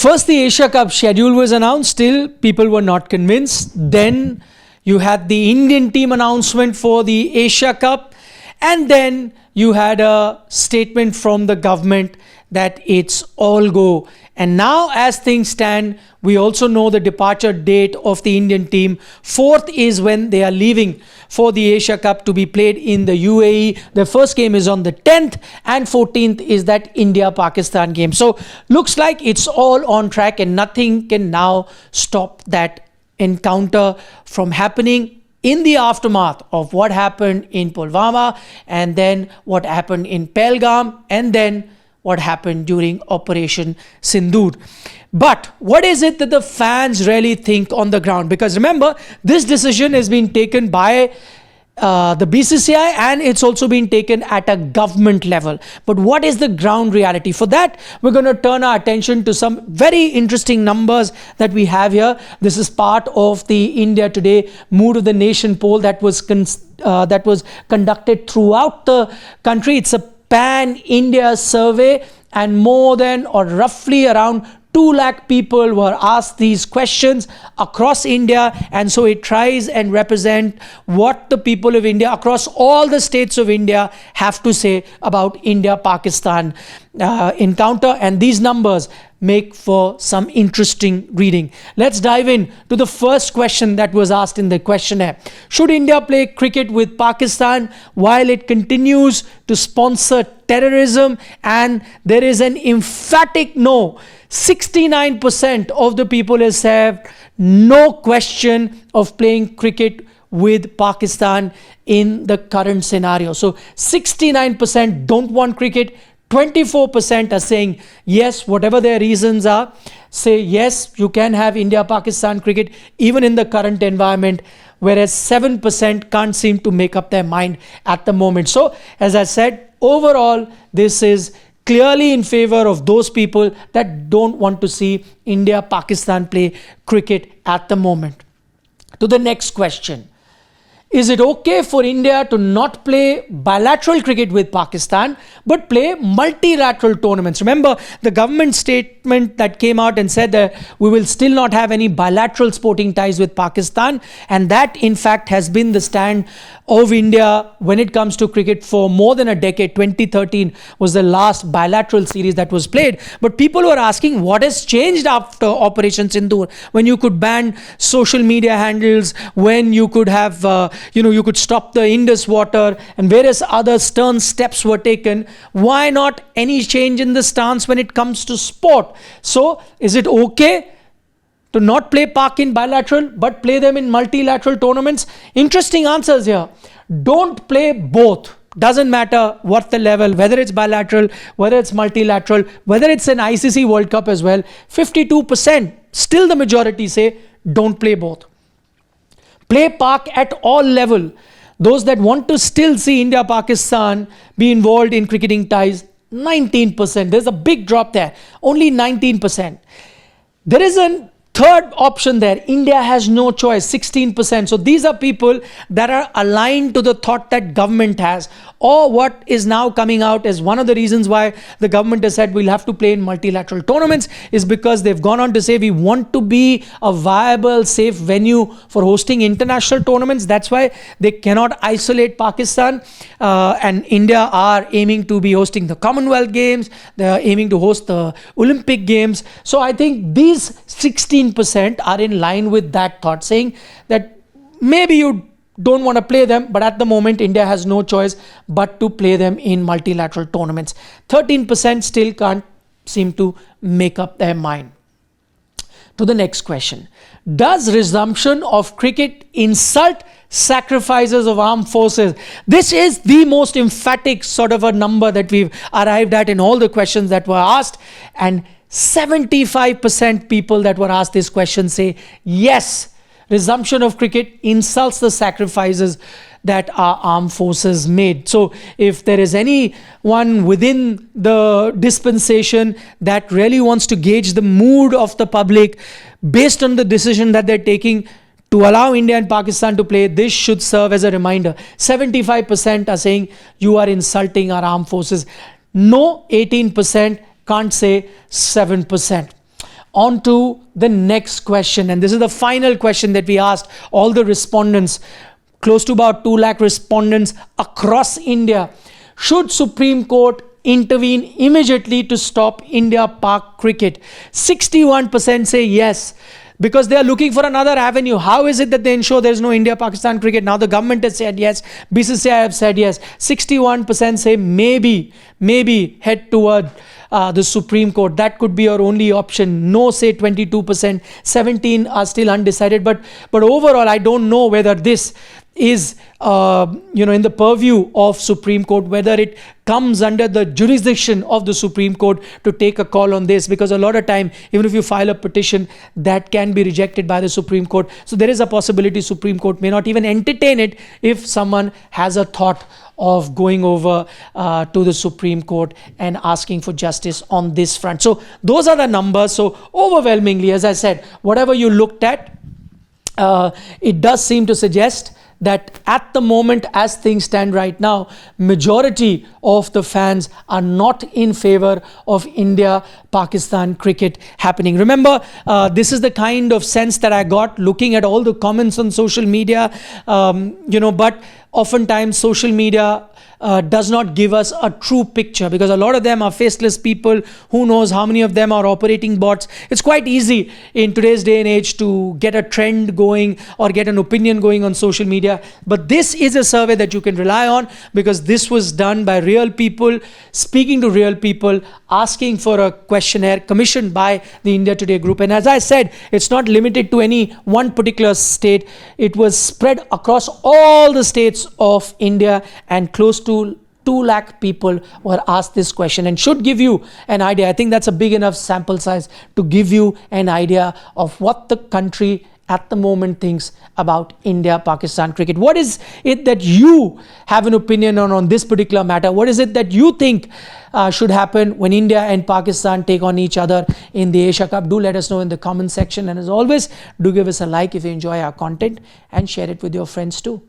First, the Asia Cup schedule was announced. Still, people were not convinced. Then you had the Indian team announcement for the Asia Cup. And then you had a statement from the government that it's all go. And now, as things stand, we also know the departure date of the Indian team. 4th is when they are leaving for the Asia Cup to be played in the UAE. The first game is on the 10th, and 14th is that India-Pakistan game. So looks like it's all on track, and nothing can now stop that encounter from happening in the aftermath of what happened in Pulwama, and then what happened in Pahalgam, and then what happened during Operation Sindoor. But what is it that the fans really think on the ground? Because remember, this decision has been taken by the BCCI, and it's also been taken at a government level. But what is the ground reality? For that, we're going to turn our attention to some very interesting numbers that we have here. This is part of the India Today Mood of the Nation poll that was conducted throughout the country. It's a pan-India survey, and more than, or roughly around 2 lakh people were asked these questions across India, and so it tries and represent what the people of India across all the states of India have to say about India-Pakistan encounter, and these numbers make for some interesting reading. Let's dive in to the first question that was asked in the questionnaire. Should India play cricket with Pakistan while it continues to sponsor terrorism? And there is an emphatic no. 69% of the people have said no question of playing cricket with Pakistan in the current scenario. So 69% don't want cricket. 24% are saying yes, whatever their reasons are, say yes, you can have India-Pakistan cricket even in the current environment, whereas 7% can't seem to make up their mind at the moment. So, as I said, overall, this is clearly in favor of those people that don't want to see India-Pakistan play cricket at the moment. To the next question. Is it okay for India to not play bilateral cricket with Pakistan but play multilateral tournaments? Remember, the government statement that came out and said that we will still not have any bilateral sporting ties with Pakistan, and that in fact has been the stand of India when it comes to cricket for more than a decade. 2013 was the last bilateral series that was played. But people were asking what has changed after Operation Sindoor, when you could ban social media handles, when you could have you could stop the Indus water, and various other stern steps were taken. Why not any change in the stance when it comes to sport? So is it okay to not play Pak in bilateral but play them in multilateral tournaments? Interesting answers here. Don't play both. Doesn't matter what the level, whether it's bilateral, whether it's multilateral, whether it's an ICC World Cup as well. 52%, still the majority say don't play both. Play Pak at all level. Those that want to still see India-Pakistan be involved in cricketing ties, 19%. There's a big drop there. Only 19%. There is a third option there. India has no choice, 16%. So these are people that are aligned to the thought that government has, or what is now coming out as one of the reasons why the government has said we'll have to play in multilateral tournaments is because they've gone on to say we want to be a viable, safe venue for hosting international tournaments. That's why they cannot isolate Pakistan. And India are aiming to be hosting the Commonwealth Games. They are aiming to host the Olympic Games. So I think these 16% are in line with that thought, saying that maybe you don't want to play them, but at the moment India has no choice but to play them in multilateral tournaments. 13% still can't seem to make up their mind. To the next question. Does resumption of cricket insult sacrifices of armed forces? This is the most emphatic sort of a number that we've arrived at in all the questions that were asked, and 75% people that were asked this question say yes, resumption of cricket insults the sacrifices that our armed forces made. So if there is anyone within the dispensation that really wants to gauge the mood of the public based on the decision that they're taking to allow India and Pakistan to play, this should serve as a reminder. 75% are saying you are insulting our armed forces. No, 18%, can't say 7%. on to the next question. And this is the final question that we asked all the respondents, close to about 2 lakh respondents across India. Should Supreme Court intervene immediately to stop India-Pak cricket? 61% say yes, because they are looking for another avenue. How is it that they ensure there is no India-Pakistan cricket? Now the government has said yes, BCCI have said yes. 61% say maybe head toward the Supreme Court. That could be your only option. No, say 22%. 17 are still undecided. But overall, I don't know whether this is in the purview of Supreme Court, whether it comes under the jurisdiction of the Supreme Court to take a call on this, because a lot of time, even if you file a petition, that can be rejected by the Supreme Court. So there is a possibility Supreme Court may not even entertain it if someone has a thought of going over to the Supreme Court and asking for justice on this front. So those are the numbers. So overwhelmingly, as I said, whatever you looked at, it does seem to suggest that at the moment, as things stand right now, majority of the fans are not in favor of India-Pakistan cricket happening. Remember, this is the kind of sense that I got looking at all the comments on social media, but oftentimes social media does not give us a true picture, because a lot of them are faceless people. Who knows how many of them are operating bots? It's quite easy in today's day and age to get a trend going or get an opinion going on social media. But this is a survey that you can rely on, because this was done by real people, speaking to real people, asking for a questionnaire commissioned by the India Today group. And as I said, it's not limited to any one particular state. It was spread across all the states of India, and close to 2 lakh people were asked this question, and should give you an idea. I think that's a big enough sample size to give you an idea of what the country at the moment thinks about India-Pakistan cricket. What is it that you have an opinion on this particular matter? What is it that you think should happen when India and Pakistan take on each other in the Asia Cup? Do let us know in the comment section. And as always, do give us a like if you enjoy our content, and share it with your friends too.